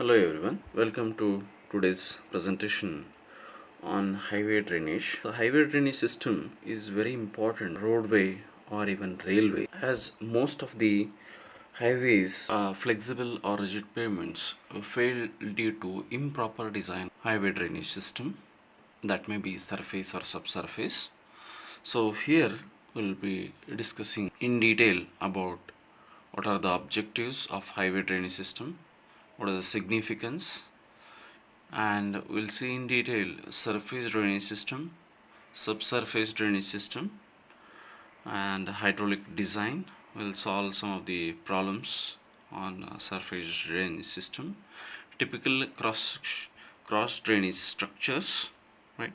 Hello everyone, welcome to today's presentation on highway drainage. The highway drainage system is very important roadway or even railway, as most of the highways flexible or rigid pavements fail due to improper design highway drainage system, that may be surface or subsurface. So here we'll be discussing in detail about what are the objectives of highway drainage system, what is the significance, and we'll see in detail surface drainage system, subsurface drainage system, and hydraulic design. We'll solve some of the problems on surface drainage system, typical cross drainage structures, right?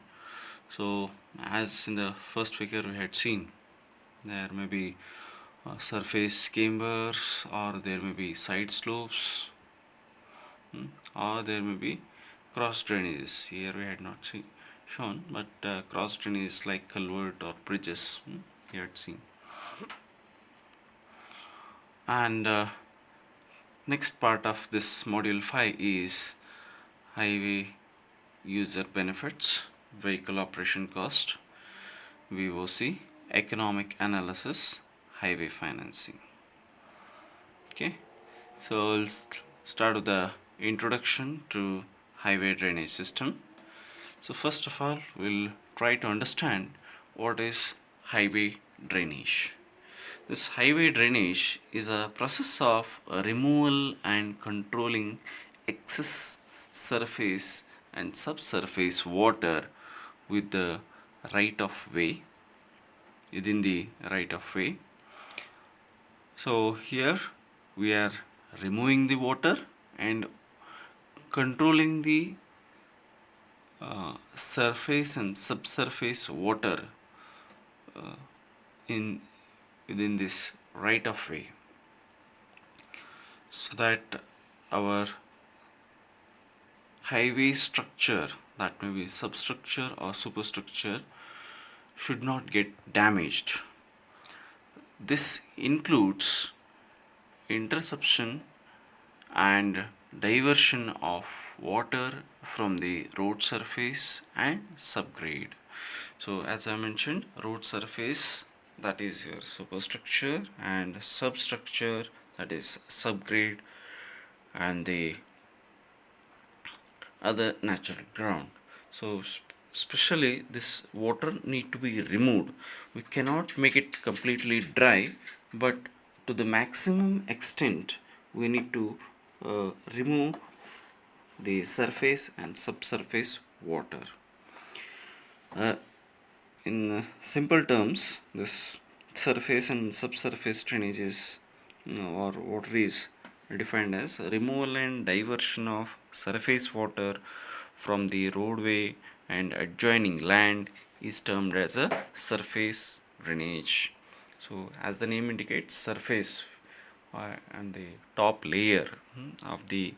So as in the first figure we had seen, there may be surface chambers, or there may be side slopes, or there may be cross drainages. Here we had not shown, but cross drainages like culvert or bridges we had seen. And next part of this module 5 is highway user benefits, vehicle operation cost, VOC, economic analysis, highway financing. Okay, so we'll start with the introduction to highway drainage system. So first of all, we'll try to understand what is highway drainage. This highway drainage is a process of removal and controlling excess surface and subsurface water with the right of way, within the right of way. So here we are removing the water and controlling the surface and subsurface water within this right of way, so that our highway structure, that may be substructure or superstructure, should not get damaged. This includes interception and diversion of water from the road surface and subgrade. So as I mentioned, road surface, that is your superstructure, and substructure, that is subgrade, and the other natural ground. So especially this water need to be removed. We cannot make it completely dry, but to the maximum extent we need to remove the surface and subsurface water. In simple terms, this surface and subsurface drainage is, or water is defined as removal and diversion of surface water from the roadway and adjoining land is termed as a surface drainage. So as the name indicates, surface and the top layer of the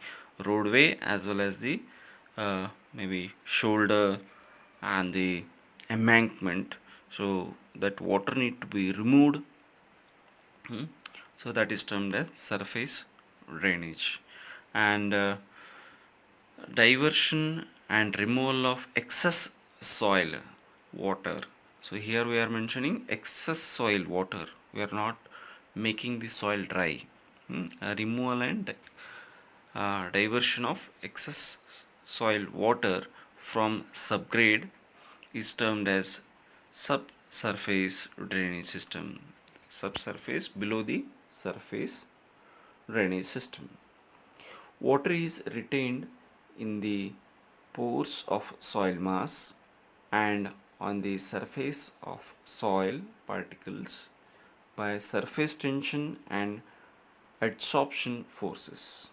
roadway, as well as the maybe shoulder and the embankment, so that water need to be removed, so that is termed as surface drainage. And diversion and removal of excess soil water. So here we are mentioning excess soil water, we are not making the soil dry. Removal and diversion of excess soil water from subgrade is termed as subsurface drainage system. Subsurface, below the surface drainage system. Water is retained in the pores of soil mass and on the surface of soil particles by surface tension and adsorption forces,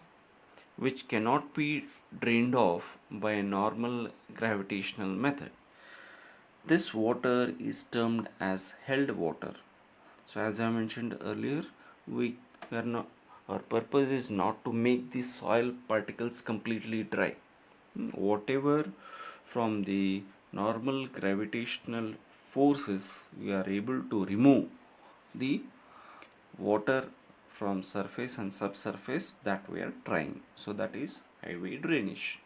which cannot be drained off by a normal gravitational method. This water is termed as held water. So as I mentioned earlier, we are not, our purpose is not to make the soil particles completely dry. Whatever from the normal gravitational forces, we are able to remove the water from surface and subsurface, that we are trying. So that is highway drainage.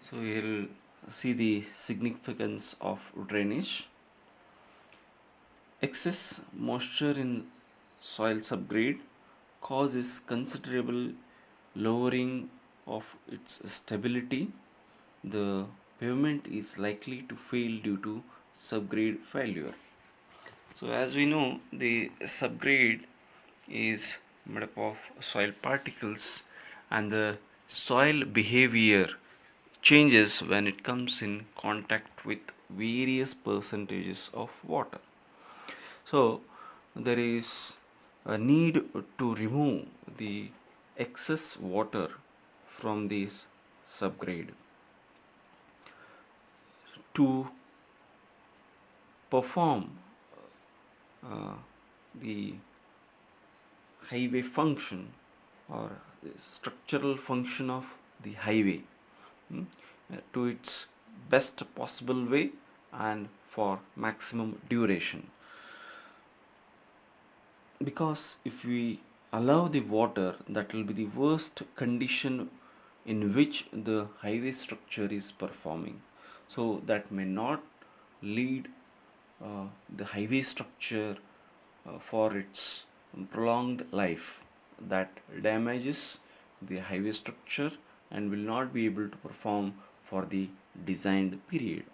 So we'll see the significance of drainage. Excess moisture in soil subgrade causes considerable lowering of its stability. The pavement is likely to fail due to subgrade failure. So as we know, the subgrade is made up of soil particles, and the soil behavior changes when it comes in contact with various percentages of water. So there is a need to remove the excess water from this subgrade to perform uh, the highway function or the structural function of the highway to its best possible way and for maximum duration. Because if we allow the water, that will be the worst condition in which the highway structure is performing. So that may not lead the highway structure for its prolonged life. That damages the highway structure and will not be able to perform for the designed period.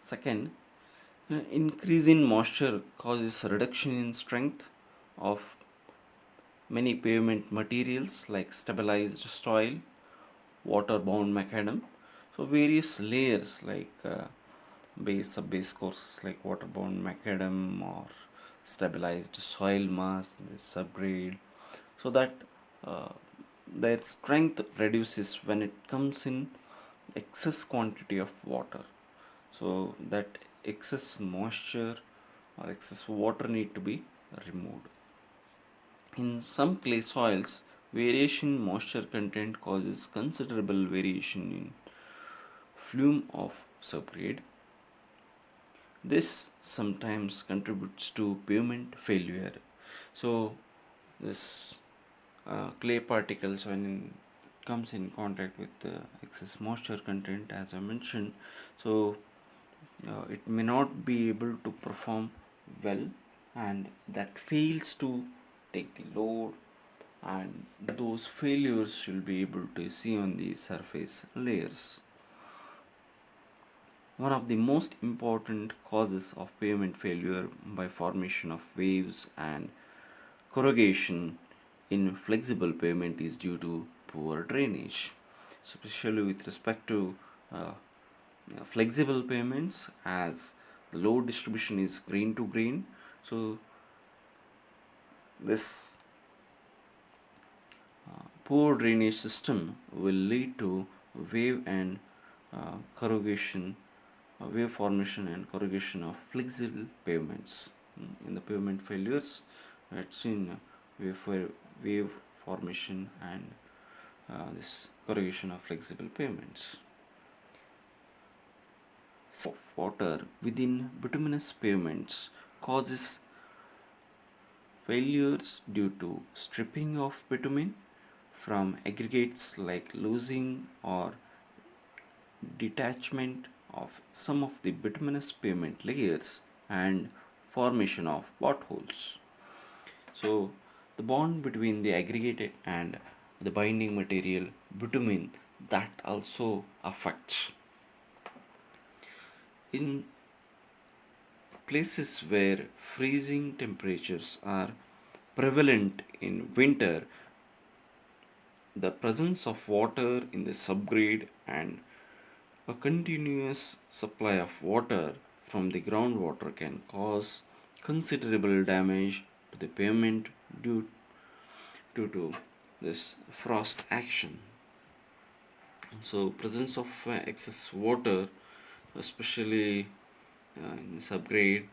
Second, increase in moisture causes reduction in strength of many pavement materials like stabilized soil, water-bound macadam. So various layers like sub-base courses like water-bound macadam or stabilized soil mass in the subgrade, so that uh, their strength reduces when it comes in excess quantity of water. So that excess moisture or excess water need to be removed. In some clay soils, variation in moisture content causes considerable variation in flume of subgrade. This sometimes contributes to pavement failure. So this clay particles, when it comes in contact with the excess moisture content, as I mentioned, so it may not be able to perform well, and that fails to take the load, and those failures you'll be able to see on the surface layers. One of the most important causes of pavement failure by formation of waves and corrugation in flexible pavement is due to poor drainage, especially with respect to flexible pavements, as the load distribution is grain to grain. So this poor drainage system will lead to wave and corrugation, wave formation and corrugation of flexible pavements. In the pavement failures, it's in wave formation and this corrugation of flexible pavements. Of water within bituminous pavements causes failures due to stripping of bitumen from aggregates like losing or detachment of some of the bituminous pavement layers and formation of potholes. So the bond between the aggregate and the binding material bitumen, that also affects. In places where freezing temperatures are prevalent in winter, the presence of water in the subgrade and a continuous supply of water from the groundwater can cause considerable damage to the pavement due to this frost action. So presence of excess water, especially in subgrade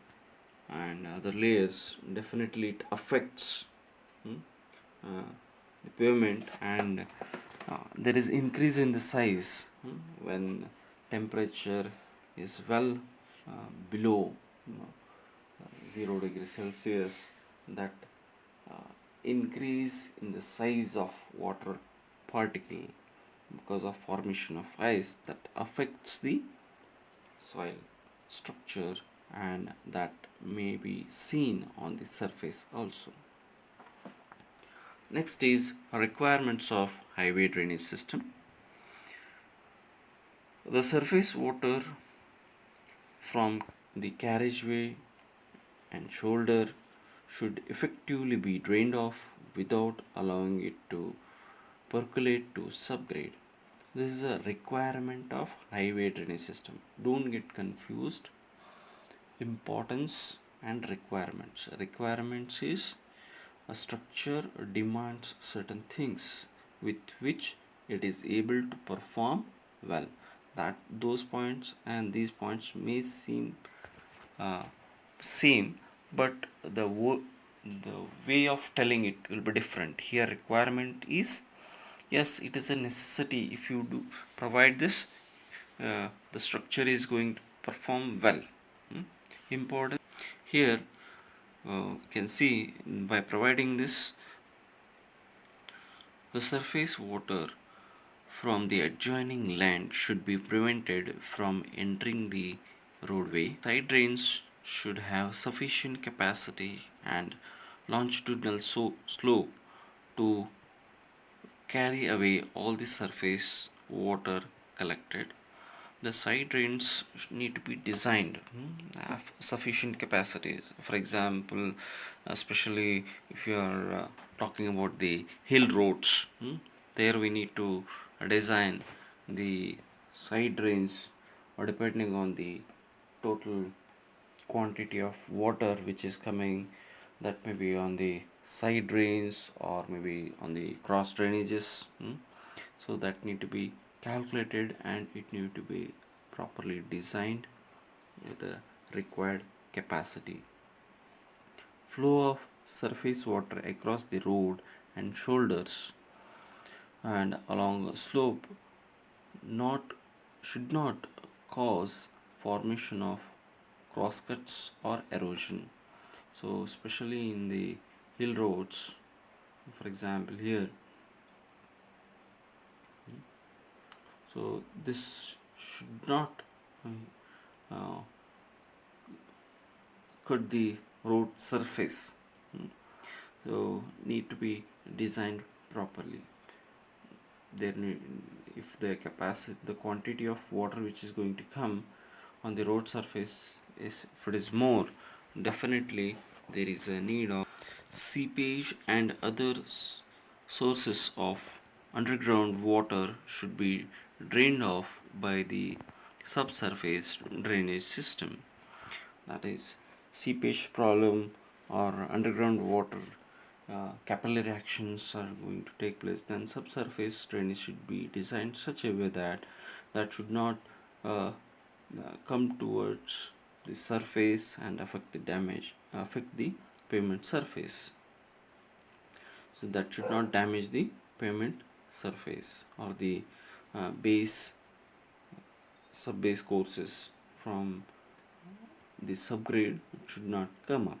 and other layers, definitely it affects the pavement, and there is increase in the size when temperature is well below 0 degree Celsius. That increase in the size of water particle because of formation of ice that affects the soil structure, and that may be seen on the surface also. Next is requirements of highway drainage system. The surface water from the carriageway and shoulder should effectively be drained off without allowing it to percolate to subgrade. This is a requirement of highway drainage system. Don't get confused. Importance and requirements. Requirements is a structure demands certain things with which it is able to perform well. That those points and these points may seem uh, same, but the way of telling it will be different. Here requirement is, yes, it is a necessity. If you do provide this, the structure is going to perform well. Important here, you can see by providing this, the surface water from the adjoining land should be prevented from entering the roadway. Side drains should have sufficient capacity and longitudinal slope to carry away all the surface water collected. The side drains need to be designed, have sufficient capacity. For example, especially if you are talking about the hill roads, there we need to design the side drains, or depending on the total quantity of water which is coming, that may be on the side drains or maybe on the cross drainages. So that need to be calculated, and it need to be properly designed with the required capacity. Flow of surface water across the road and shoulders and along a slope not should not cause formation of crosscuts or erosion. So especially in the hill roads, for example here, so this should not uh, cut the road surface. So need to be designed properly. There if the capacity, the quantity of water which is going to come on the road surface is, if it is more, definitely there is a need of seepage, and other sources of underground water should be drained off by the subsurface drainage system. That is, seepage problem or underground water capillary actions are going to take place, then subsurface drainage should be designed such a way that that should not come towards the surface and affect the pavement surface. So that should not damage the pavement surface or the base sub-base courses from the subgrade should not come up.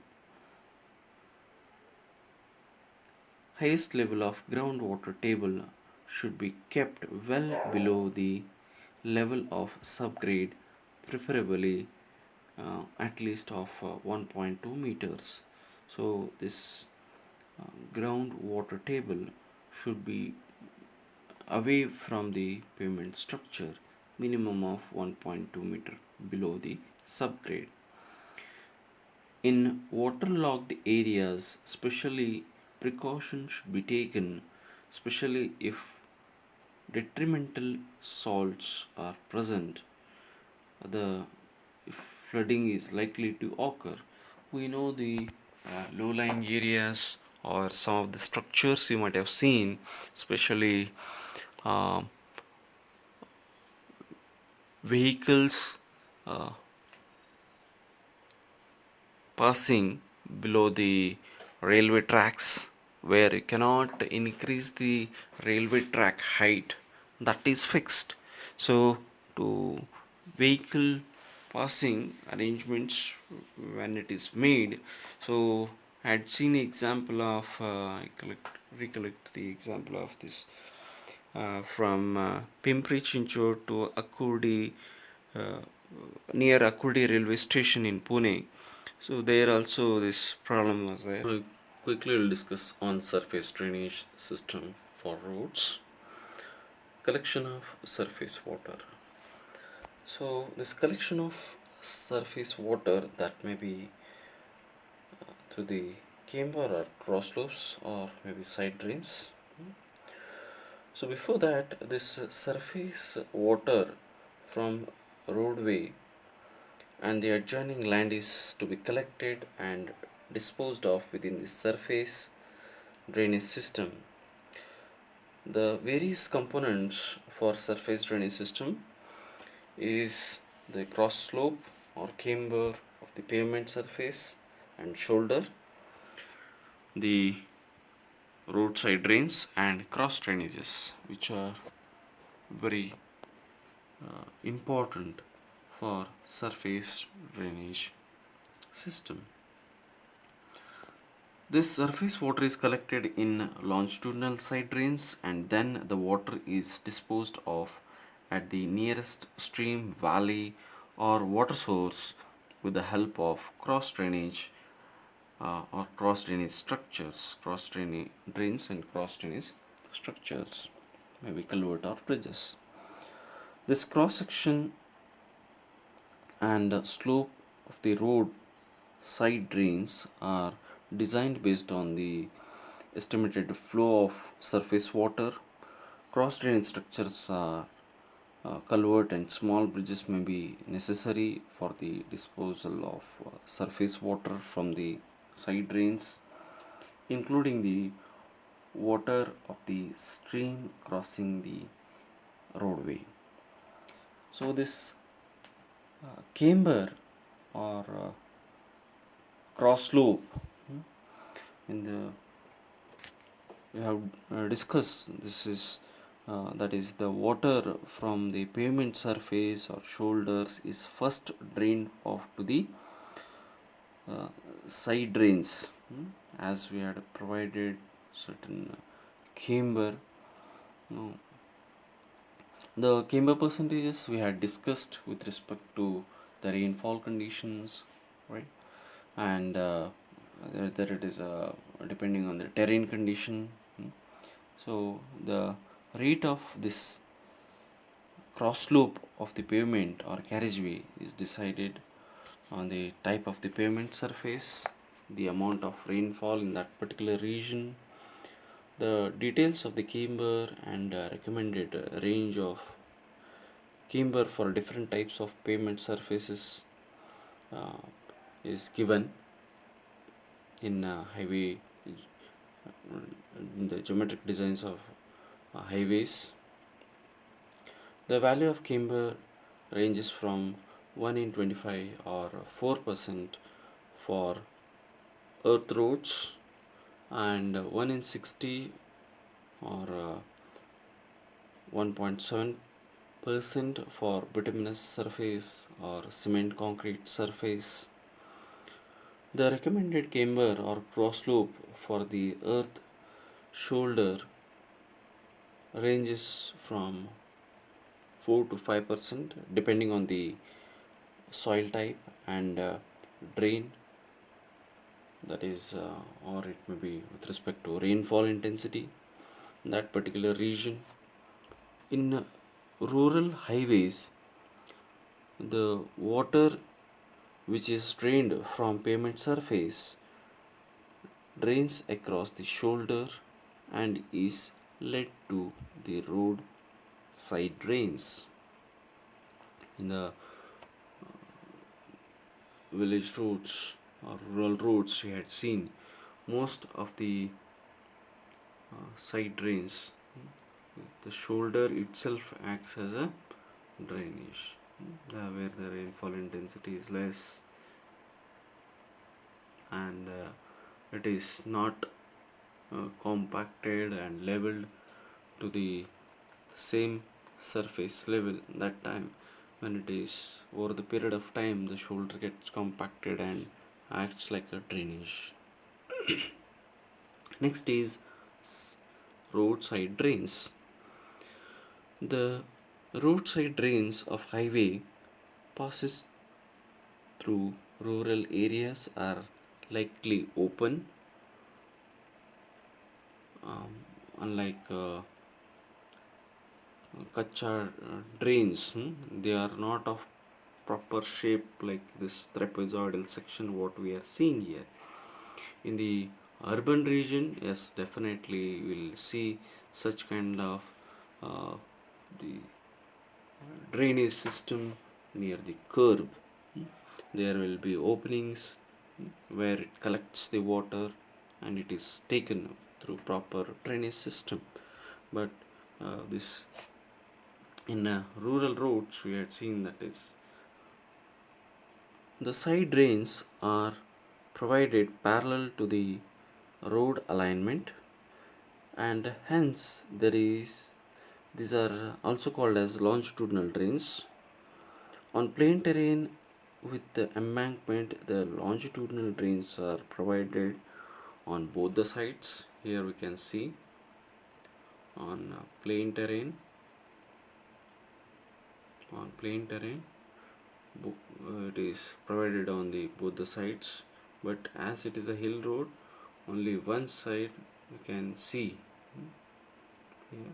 Highest level of groundwater table should be kept well below the level of subgrade, preferably at least of 1.2 meters. So this groundwater table should be away from the pavement structure, minimum of 1.2 meter below the subgrade. In waterlogged areas, especially precaution should be taken, especially if detrimental salts are present. The if flooding is likely to occur. We know the low-lying areas or some of the structures you might have seen, especially uh, vehicles uh, passing below the railway tracks, where you cannot increase the railway track height, that is fixed. So to vehicle passing arrangements when it is made, so I had seen the example of recollect the example of this from Pimpri Chinchwad to Akudi, uh, near Akudi railway station in Pune. So there also this problem was there. Quickly we'll discuss on surface drainage system for roads. Collection of surface water. So this collection of surface water that may be through the camber or cross slopes or maybe side drains. So before that, this surface water from roadway and the adjoining land is to be collected and disposed of within the surface drainage system. The various components for surface drainage system is the cross slope or camber of the pavement surface and shoulder, the roadside drains and cross drainages, which are very important for surface drainage system. This surface water is collected in longitudinal side drains and then the water is disposed of at the nearest stream, valley or water source with the help of cross drainage or cross drainage structures, cross drainage drains and cross drainage structures, maybe culvert or bridges. This cross section and slope of the road side drains are designed based on the estimated flow of surface water. Cross drainage structures are culvert and small bridges may be necessary for the disposal of surface water from the side drains, including the water of the stream crossing the roadway. So this camber or cross slope in the we have discussed this is that is the water from the pavement surface or shoulders is first drained off to the side drains, as we had provided certain camber. No, the camber percentages we had discussed with respect to the rainfall conditions, right? And there it is depending on the terrain condition. So the rate of this cross slope of the pavement or carriageway is decided on the type of the pavement surface, the amount of rainfall in that particular region, the details of the camber and recommended range of camber for different types of pavement surfaces uh, is given in highway in the geometric designs of highways. The value of camber ranges from 1 in 25 or 4% for earth roads and 1 in 60 or 1.7% for bituminous surface or cement concrete surface. The recommended camber or cross slope for the earth shoulder ranges from 4 to 5% depending on the soil type and drain, that is or it may be with respect to rainfall intensity in that particular region. In rural highways, the water which is drained from pavement surface drains across the shoulder and is led to the road side drains. In the village roads or rural roads, we had seen most of the side drains. The shoulder itself acts as a drainage, where the rainfall intensity is less and it is not compacted and leveled to the same surface level. That time when it is over the period of time, the shoulder gets compacted and acts like a drainage Next is roadside drains. The roadside drains of highway passes through rural areas are likely open, um, unlike kacha drains. They are not of proper shape like this trapezoidal section what we are seeing here. In the urban region, yes, definitely we'll see such kind of uh, the drainage system near the curb. There will be openings where it collects the water and it is taken through proper drainage system. But this in rural roads we had seen that is the side drains are provided parallel to the road alignment, and hence there is these are also called as longitudinal drains. On plain terrain with the embankment, the longitudinal drains are provided on both the sides. Here we can see on plain terrain it is provided on the both the sides, but as it is a hill road, only one side you can see here.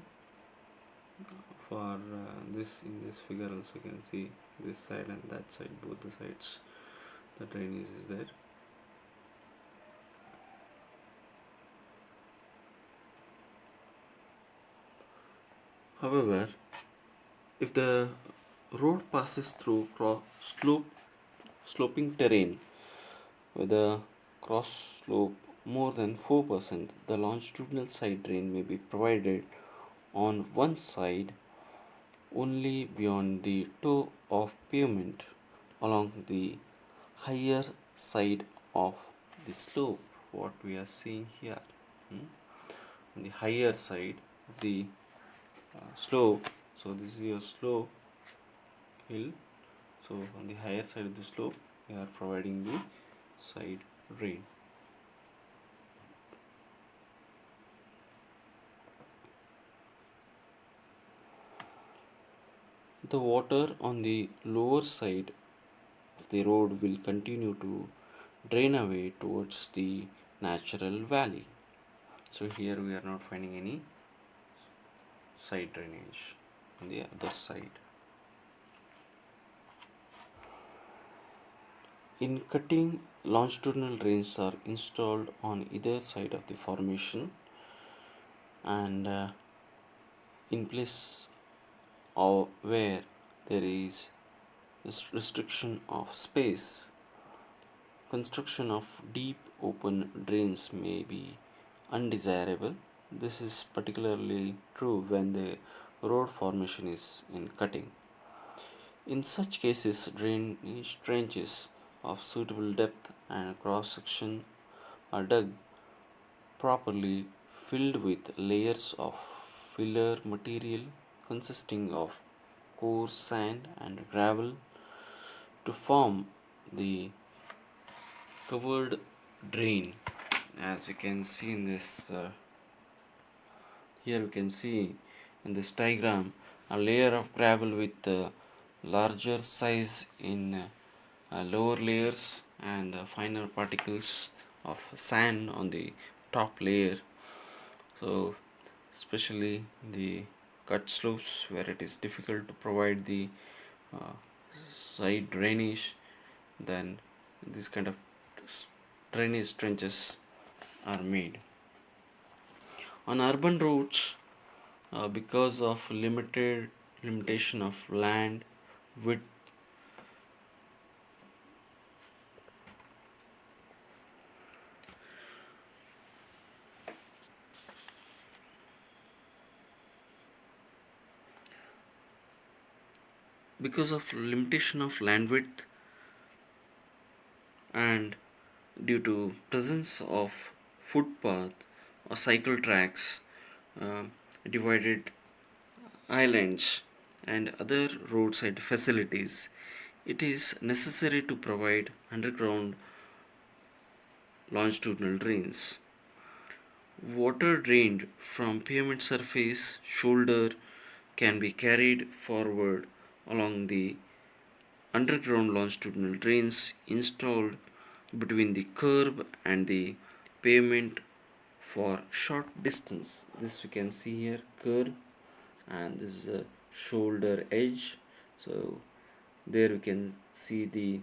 For this in this figure also you can see this side and that side, both the sides the drainage is there. However, if the road passes through sloping terrain with a cross slope more than 4%, the longitudinal side drain may be provided on one side only beyond the toe of pavement along the higher side of the slope. What we are seeing here, on the higher side of the slope. So this is your slope hill. So on the higher side of the slope, we are providing the side drain. The water on the lower side of the road will continue to drain away towards the natural valley. So here we are not finding any side drainage on the other side. In cutting, longitudinal drains are installed on either side of the formation, and in place or where there is restriction of space, construction of deep open drains may be undesirable. This is particularly true when the road formation is in cutting. In such cases, drainage trenches of suitable depth and cross section are dug properly, filled with layers of filler material consisting of coarse sand and gravel to form the covered drain. As you can see in this here you can see in this diagram a layer of gravel with larger size in lower layers and finer particles of sand on the top layer. So especially the cut slopes where it is difficult to provide the uh, side drainage, then this kind of drainage trenches are made. On urban roads, because of limitation of land width, because of limitation of land width and due to presence of footpath or cycle tracks, um, divided islands and other roadside facilities, it is necessary to provide underground longitudinal drains. Water drained from pavement surface shoulder can be carried forward along the underground longitudinal drains installed between the curb and the pavement for short distance. This we can see here, curb, and this is a shoulder edge. So there we can see the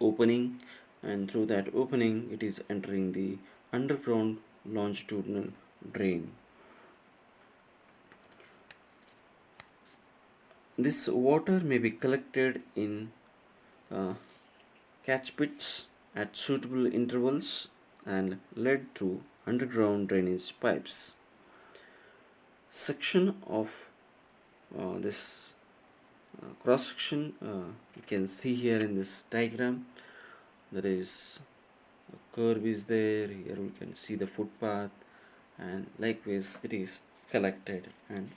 opening, and through that opening it is entering the underground longitudinal drain. This water may be collected in uh, catch pits at suitable intervals and led through underground drainage pipes. Section of this cross section you can see here in this diagram. There is a curve is there. Here we can see the footpath, and likewise it is collected and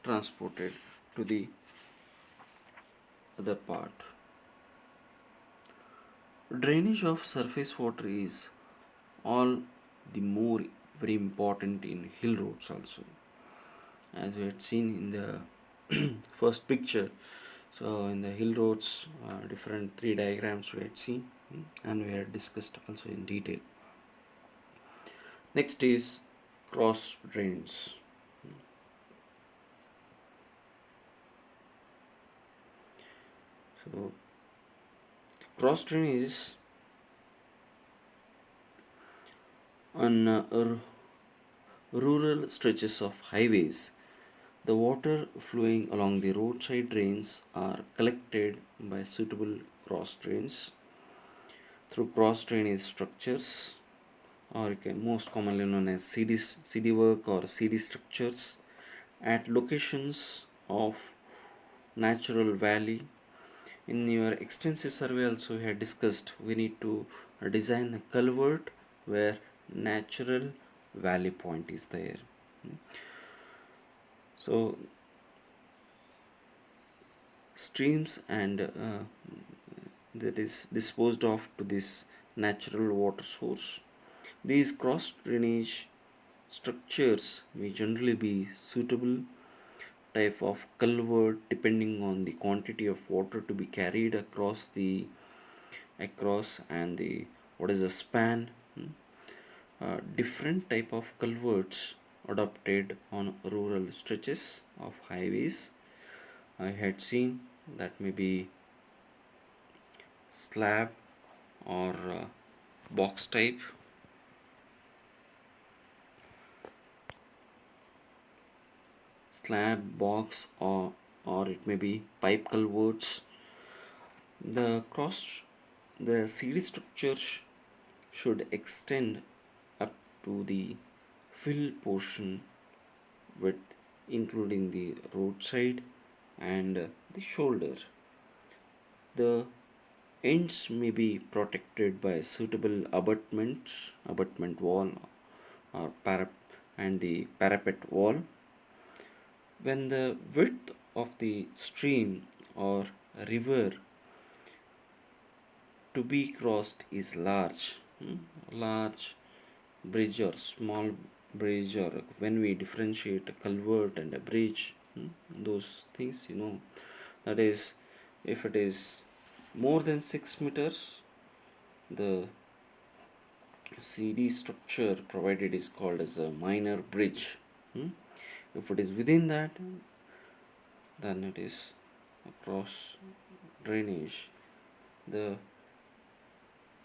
transported to the other part. Drainage of surface water is all the more very important in hill roads also, as we had seen in the first picture. So in the hill roads, different three diagrams we had seen, and we had discussed also in detail. Next is cross drains. So cross drain is on rural stretches of highways. The water flowing along the roadside drains are collected by suitable cross drains through cross drainage structures, or you can most commonly known as CD work or CD structures, at locations of natural valley. In your extensive survey also we had discussed we need to design a culvert where natural valley point is there. So streams and that is disposed of to this natural water source. These cross drainage structures may generally be suitable type of culvert depending on the quantity of water to be carried across and the what is the span. Different type of culverts adopted on rural stretches of highways I had seen, that may be slab or box type. Slab, box, or it may be pipe culverts. The CD structure should extend up to the fill portion with including the roadside and the shoulder. The ends may be protected by suitable abutment wall or and the parapet wall. When the width of the stream or river to be crossed is large bridge or small bridge, or when we differentiate a culvert and a bridge, those things, that is, if it is more than 6 meters, the CD structure provided is called as a minor bridge. If it is within that, then it is a cross drainage. The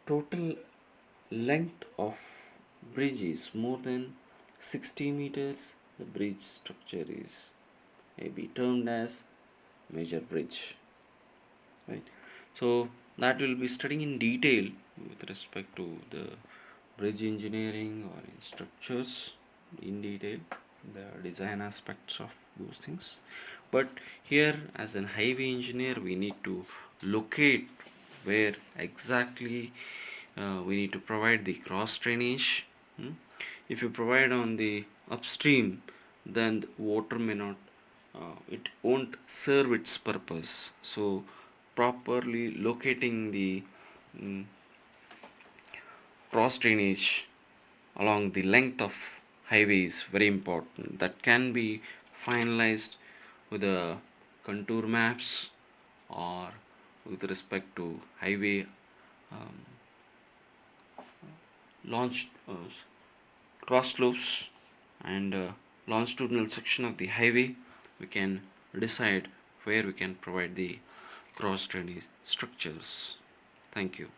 total length of bridge is more than 60 meters. The bridge structure is may be termed as major bridge, right? So that will be studying in detail with respect to the bridge engineering or in structures in detail, the design aspects of those things. But here, as an highway engineer, we need to locate where exactly we need to provide the cross drainage. If you provide on the upstream, then the water may not, it won't serve its purpose. So properly locating the cross drainage along the length of highway is very important. That can be finalized with the contour maps or with respect to highway launched cross slopes and longitudinal section of the highway. We can decide where we can provide the cross drainage structures. Thank you.